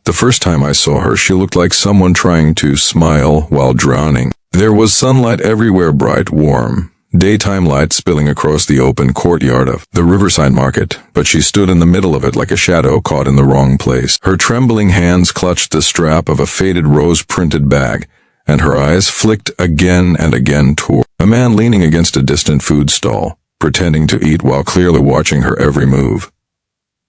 The first time I saw her, she looked like someone trying to smile while drowning. There was sunlight everywhere, bright, warm. Daytime light spilling across the open courtyard of the riverside market, but she stood in the middle of it like a shadow caught in the wrong place. Her trembling hands clutched the strap of a faded rose-printed bag, and her eyes flicked again and again toward a man leaning against a distant food stall, pretending to eat while clearly watching her every move.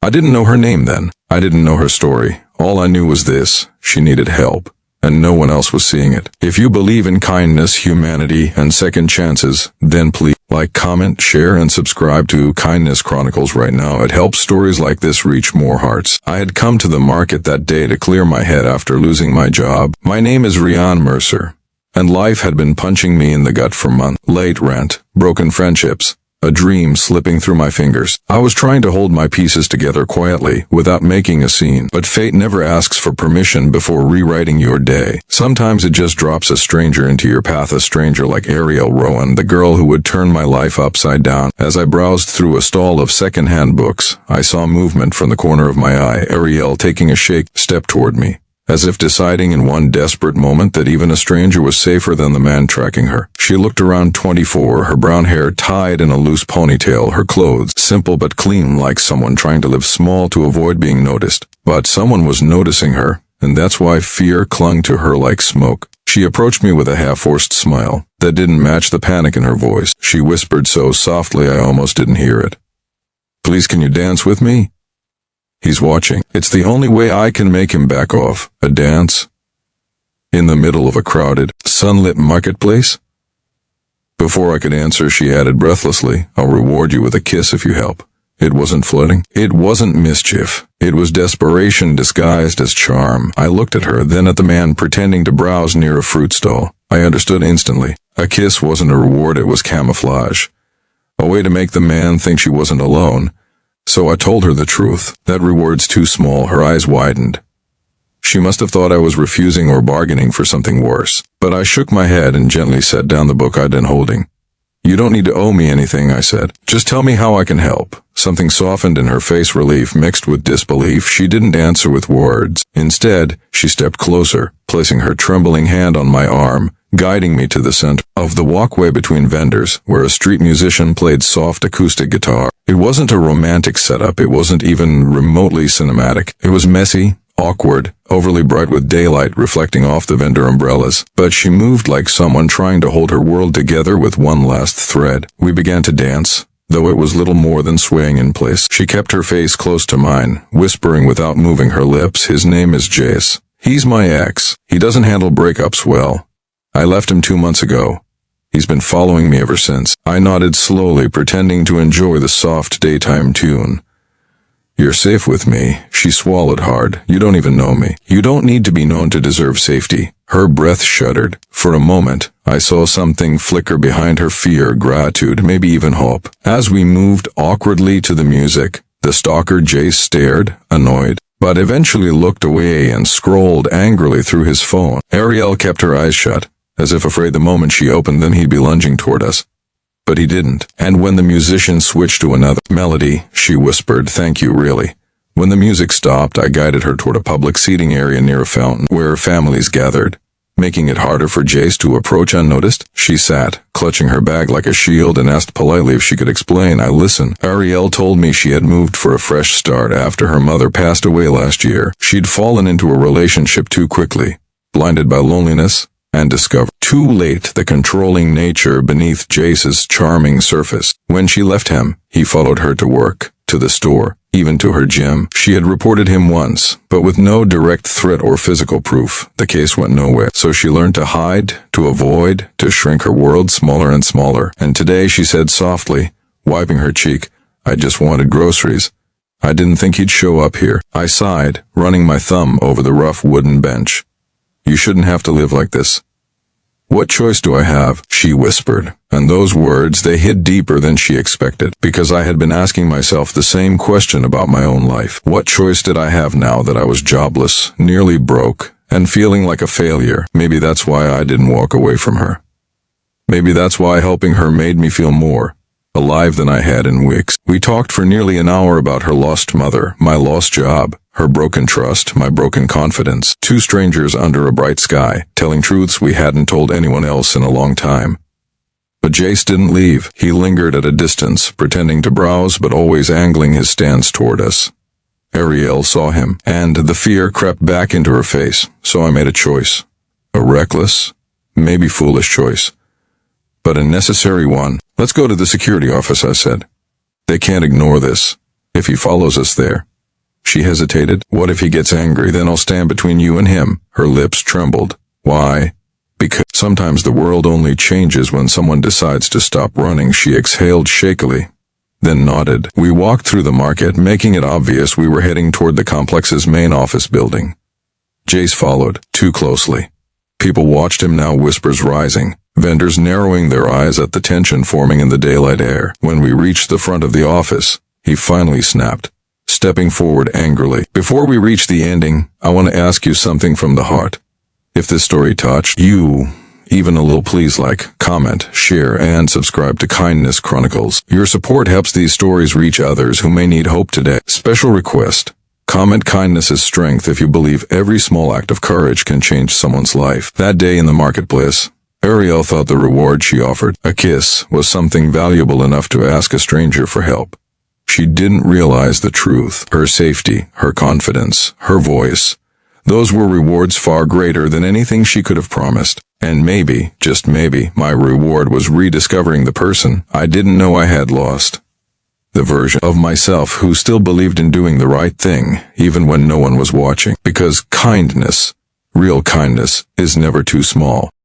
I didn't know her name then. I didn't know her story. All I knew was this: she needed help, and no one else was seeing it. If you believe in kindness, humanity, and second chances, then please like, comment, share, and subscribe to Kindness Chronicles right now. It helps stories like this reach more hearts. I had come to the market that day to clear my head after losing my job. My name is Rian Mercer, and life had been punching me in the gut for months. Late rent, broken friendships, a dream slipping through my fingers. I was trying to hold my pieces together quietly, without making a scene. But fate never asks for permission before rewriting your day. Sometimes it just drops a stranger into your path, a stranger like Ariel Rowan, the girl who would turn my life upside down. As I browsed through a stall of second-hand books, I saw movement from the corner of my eye. Ariel, taking a step toward me, as if deciding in one desperate moment that even a stranger was safer than the man tracking her. She looked around 24, her brown hair tied in a loose ponytail, her clothes simple but clean, like someone trying to live small to avoid being noticed. But someone was noticing her, and that's why fear clung to her like smoke. She approached me with a half-forced smile that didn't match the panic in her voice. She whispered so softly I almost didn't hear it. "Please, can you dance with me? He's watching. It's the only way I can make him back off." A dance? In the middle of a crowded, sunlit marketplace? Before I could answer, she added breathlessly, "I'll reward you with a kiss if you help." It wasn't flirting. It wasn't mischief. It was desperation disguised as charm. I looked at her, then at the man pretending to browse near a fruit stall. I understood instantly. A kiss wasn't a reward, it was camouflage. A way to make the man think she wasn't alone. So I told her the truth. "That reward's too small." Her eyes widened. She must have thought I was refusing or bargaining for something worse. But I shook my head and gently set down the book I'd been holding. "You don't need to owe me anything," I said. "Just tell me how I can help." Something softened in her face, relief mixed with disbelief. She didn't answer with words. Instead, she stepped closer, placing her trembling hand on my arm, guiding me to the center of the walkway between vendors, where a street musician played soft acoustic guitar. It wasn't a romantic setup. It wasn't even remotely cinematic. It was messy, awkward, overly bright with daylight reflecting off the vendor umbrellas. But she moved like someone trying to hold her world together with one last thread. We began to dance, though it was little more than swaying in place. She kept her face close to mine, whispering without moving her lips, "His name is Jace. He's my ex. He doesn't handle breakups well. I left him 2 months ago. He's been following me ever since." I nodded slowly, pretending to enjoy the soft daytime tune. "You're safe with me." She swallowed hard. "You don't even know me. You don't need to be known to deserve safety." Her breath shuddered. For a moment, I saw something flicker behind her: fear, gratitude, maybe even hope. As we moved awkwardly to the music, the stalker Jace stared, annoyed, but eventually looked away and scrolled angrily through his phone. Ariel kept her eyes shut, as if afraid the moment she opened them he'd be lunging toward us. But he didn't. And when the musician switched to another melody, she whispered, "Thank you, really." When the music stopped, I guided her toward a public seating area near a fountain, where families gathered, making it harder for Jace to approach unnoticed. She sat, clutching her bag like a shield, and asked politely if she could explain. I listened. Ariel told me she had moved for a fresh start after her mother passed away last year. She'd fallen into a relationship too quickly, blinded by loneliness, and discovered too late the controlling nature beneath Jace's charming surface. When she left him, he followed her to work, to the store, even to her gym. She had reported him once, but with no direct threat or physical proof. The case went nowhere. So she learned to hide, to avoid, to shrink her world smaller and smaller. And today she said softly, wiping her cheek, "I just wanted groceries. I didn't think he'd show up here." I sighed, running my thumb over the rough wooden bench. "You shouldn't have to live like this." "What choice do I have?" she whispered. And those words, they hit deeper than she expected, because I had been asking myself the same question about my own life. What choice did I have now that I was jobless, nearly broke, and feeling like a failure? Maybe that's why I didn't walk away from her. Maybe that's why helping her made me feel more alive than I had in weeks. We talked for nearly an hour about her lost mother, my lost job, her broken trust, my broken confidence. Two strangers under a bright sky, telling truths we hadn't told anyone else in a long time. But Jace didn't leave. He lingered at a distance, pretending to browse but always angling his stance toward us. Ariel saw him, and the fear crept back into her face, so I made a choice. A reckless, maybe foolish choice, but a necessary one. Let's go to the security office, I said. They can't ignore this. If he follows us there. She hesitated. What if he gets angry? Then I'll stand between you and him. Her lips trembled. Why? Because sometimes the world only changes when someone decides to stop running. She exhaled shakily, then nodded. We walked through the market, making it obvious we were heading toward the complex's main office building. Jace followed, too closely. People watched him now, whispers rising, vendors narrowing their eyes at the tension forming in the daylight air. When we reached the front of the office, he finally snapped, stepping forward angrily. Before we reach the ending, I want to ask you something from the heart. If this story touched you, even a little, please like, comment, share, and subscribe to Kindness Chronicles. Your support helps these stories reach others who may need hope today. Special request. Comment kindness is strength if you believe every small act of courage can change someone's life. That day in the marketplace, Ariel thought the reward she offered, a kiss, was something valuable enough to ask a stranger for help. She didn't realize the truth. Her safety, her confidence, her voice. Those were rewards far greater than anything she could have promised. And maybe, just maybe, my reward was rediscovering the person I didn't know I had lost. The version of myself who still believed in doing the right thing, even when no one was watching. Because kindness, real kindness, is never too small.